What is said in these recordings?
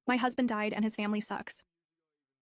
My husband died and his family sucks.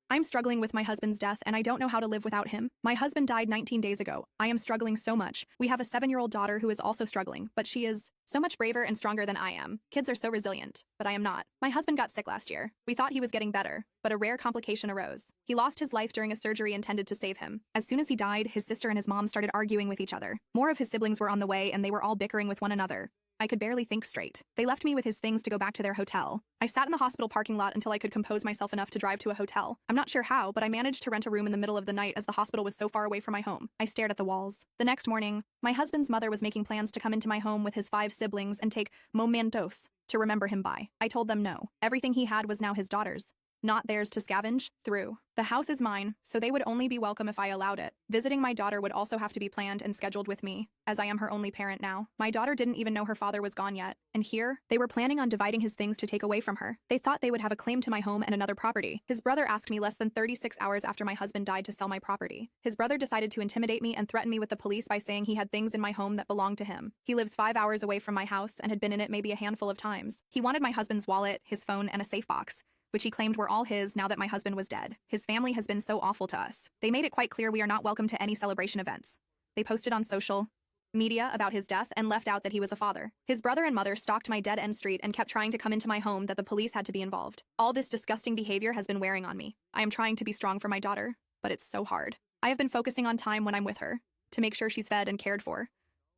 I'm struggling with my husband's death and I don't know how to live without him. My husband died 19 days ago. I am struggling so much. We have a 7-year-old daughter who is also struggling, but she is so much braver and stronger than I am. Kids are so resilient, but I am not. My husband got sick last year. We thought he was getting better, but a rare complication arose. He lost his life during a surgery intended to save him. As soon as he died, his sister and his mom started arguing with each other. More of his siblings were on the way and they were all bickering with one another. I could barely think straight. They left me with his things to go back to their hotel. I sat in the hospital parking lot until I could compose myself enough to drive to a hotel. I'm not sure how, but I managed to rent a room in the middle of the night as the hospital was so far away from my home. I stared at the walls. The next morning, my husband's mother was making plans to come into my home with his 5 siblings and take mementos to remember him by. I told them no. Everything he had was now his daughter's, not theirs to scavenge through. The house is mine, so they would only be welcome if I allowed it. Visiting my daughter would also have to be planned and scheduled with me, as I am her only parent now. My daughter didn't even know her father was gone yet, and here, they were planning on dividing his things to take away from her. They thought they would have a claim to my home and another property. His brother asked me less than 36 hours after my husband died to sell my property. His brother decided to intimidate me and threaten me with the police by saying he had things in my home that belonged to him. He lives 5 hours away from my house and had been in it maybe a handful of times. He wanted my husband's wallet, his phone, and a safe box, which he claimed were all his now that my husband was dead. His family has been so awful to us. They made it quite clear we are not welcome to any celebration events. They posted on social media about his death and left out that he was a father. His brother and mother stalked my dead-end street and kept trying to come into my home that the police had to be involved. All this disgusting behavior has been wearing on me. I am trying to be strong for my daughter, but it's so hard. I have been focusing on time when I'm with her, to make sure she's fed and cared for.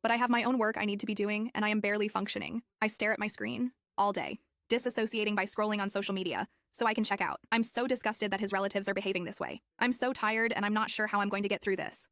But I have my own work I need to be doing, and I am barely functioning. I stare at my screen all day, disassociating by scrolling on social media, so I can check out. I'm so disgusted that his relatives are behaving this way. I'm so tired and I'm not sure how I'm going to get through this.